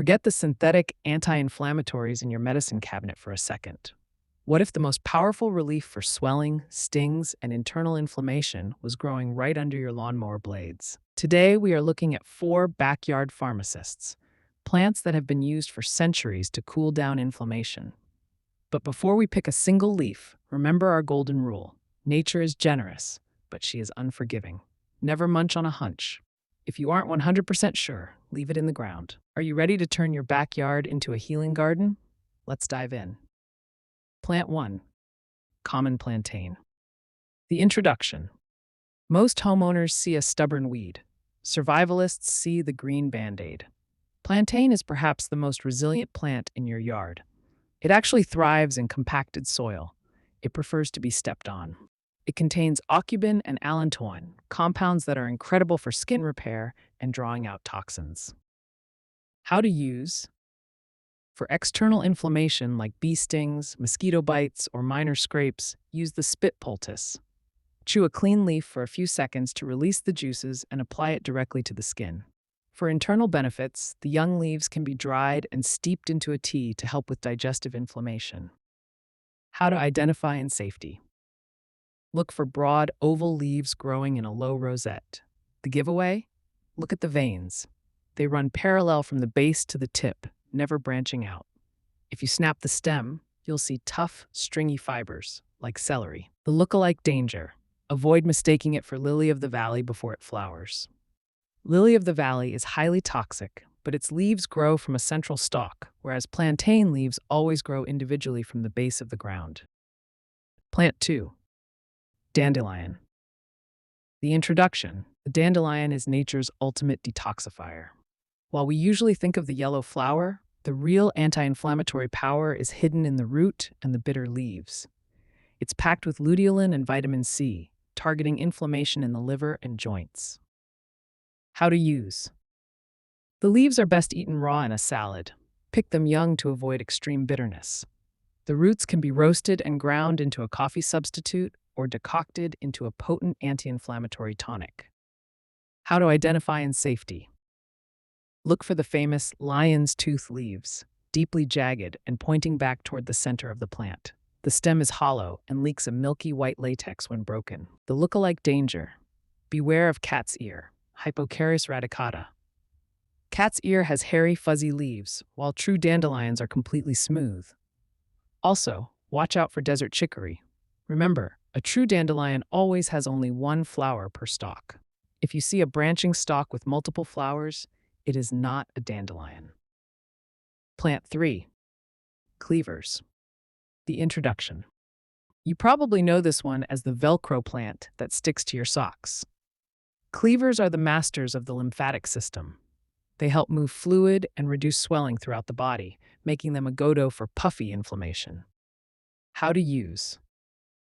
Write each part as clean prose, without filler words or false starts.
Forget the synthetic anti-inflammatories in your medicine cabinet for a second. What if the most powerful relief for swelling, stings, and internal inflammation was growing right under your lawnmower blades? Today, we are looking at 4 backyard pharmacists, plants that have been used for centuries to cool down inflammation. But before we pick a single leaf, remember our golden rule. Nature is generous, but she is unforgiving. Never munch on a hunch. If you aren't 100% sure, leave it in the ground. Are you ready to turn your backyard into a healing garden? Let's dive in. Plant 1. Common plantain. The introduction. Most homeowners see a stubborn weed. Survivalists see the green band-aid. Plantain is perhaps the most resilient plant in your yard. It actually thrives in compacted soil. It prefers to be stepped on. It contains aucubin and allantoin, compounds that are incredible for skin repair and drawing out toxins. How to use? For external inflammation like bee stings, mosquito bites, or minor scrapes, use the spit poultice. Chew a clean leaf for a few seconds to release the juices and apply it directly to the skin. For internal benefits, the young leaves can be dried and steeped into a tea to help with digestive inflammation. How to identify in safety? Look for broad, oval leaves growing in a low rosette. The giveaway? Look at the veins. They run parallel from the base to the tip, never branching out. If you snap the stem, you'll see tough, stringy fibers, like celery. The look-alike danger. Avoid mistaking it for lily of the valley before it flowers. Lily of the valley is highly toxic, but its leaves grow from a central stalk, whereas plantain leaves always grow individually from the base of the ground. Plant 2. Dandelion. The introduction. The dandelion is nature's ultimate detoxifier. While we usually think of the yellow flower, the real anti-inflammatory power is hidden in the root and the bitter leaves. It's packed with luteolin and vitamin C, targeting inflammation in the liver and joints. How to use? The leaves are best eaten raw in a salad. Pick them young to avoid extreme bitterness. The roots can be roasted and ground into a coffee substitute or decocted into a potent anti-inflammatory tonic. How to identify in safety? Look for the famous lion's tooth leaves, deeply jagged and pointing back toward the center of the plant. The stem is hollow and leaks a milky white latex when broken. The look-alike danger. Beware of cat's ear, Hypocaris radicata. Cat's ear has hairy, fuzzy leaves, while true dandelions are completely smooth. Also, watch out for desert chicory. Remember, a true dandelion always has only one flower per stalk. If you see a branching stalk with multiple flowers, it is not a dandelion. Plant 3. Cleavers. The introduction. You probably know this one as the Velcro plant that sticks to your socks. Cleavers are the masters of the lymphatic system. They help move fluid and reduce swelling throughout the body, making them a go-to for puffy inflammation. How to use?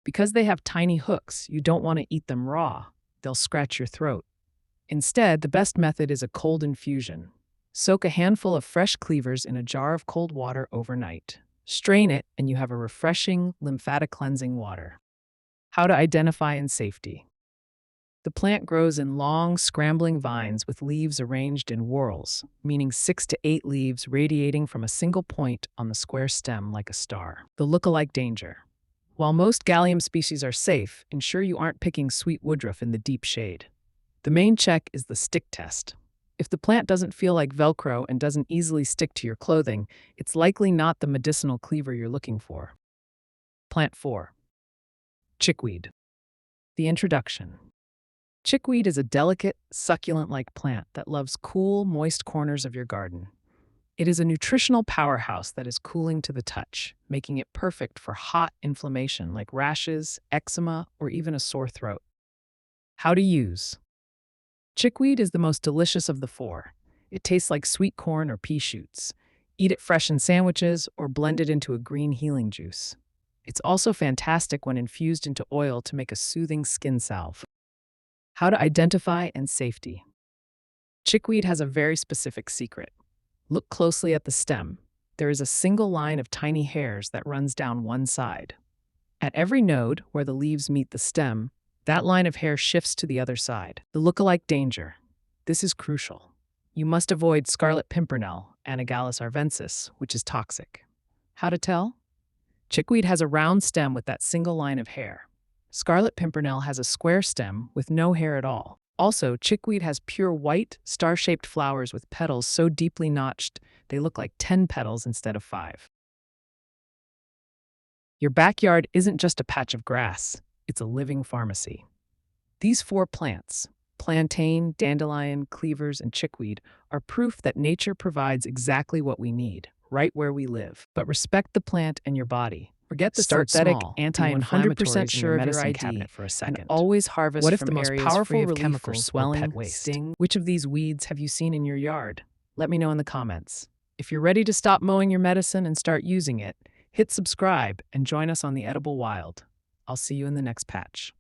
Because they have tiny hooks, you don't want to eat them raw. They'll scratch your throat. Instead, the best method is a cold infusion. Soak a handful of fresh cleavers in a jar of cold water overnight. Strain it, and you have a refreshing, lymphatic cleansing water. How to identify in safety? The plant grows in long, scrambling vines with leaves arranged in whorls, meaning 6 to 8 leaves radiating from a single point on the square stem like a star. The look-alike danger. While most Gallium species are safe, ensure you aren't picking sweet woodruff in the deep shade. The main check is the stick test. If the plant doesn't feel like Velcro and doesn't easily stick to your clothing, it's likely not the medicinal cleaver you're looking for. Plant 4. Chickweed. The introduction. Chickweed is a delicate, succulent-like plant that loves cool, moist corners of your garden. It is a nutritional powerhouse that is cooling to the touch, making it perfect for hot inflammation like rashes, eczema, or even a sore throat. How to use? Chickweed is the most delicious of the 4. It tastes like sweet corn or pea shoots. Eat it fresh in sandwiches or blend it into a green healing juice. It's also fantastic when infused into oil to make a soothing skin salve. How to identify and safety? Chickweed has a very specific secret. Look closely at the stem. There is a single line of tiny hairs that runs down one side. At every node where the leaves meet the stem, that line of hair shifts to the other side. The look-alike danger. This is crucial. You must avoid scarlet pimpernel, Anagallis arvensis, which is toxic. How to tell? Chickweed has a round stem with that single line of hair. Scarlet pimpernel has a square stem with no hair at all. Also, chickweed has pure white, star-shaped flowers with petals so deeply notched they look like 10 petals instead of 5. Your backyard isn't just a patch of grass, it's a living pharmacy. These 4 plants, plantain, dandelion, cleavers, and chickweed, are proof that nature provides exactly what we need, right where we live. But respect the plant and your body. Forget the synthetic anti-inflammatories sure of your ID for a second. And always harvest what if from the most powerful relief for swelling, sting? Which of these weeds have you seen in your yard? Let me know in the comments. If you're ready to stop mowing your medicine and start using it, hit subscribe and join us on the edible wild. I'll see you in the next patch.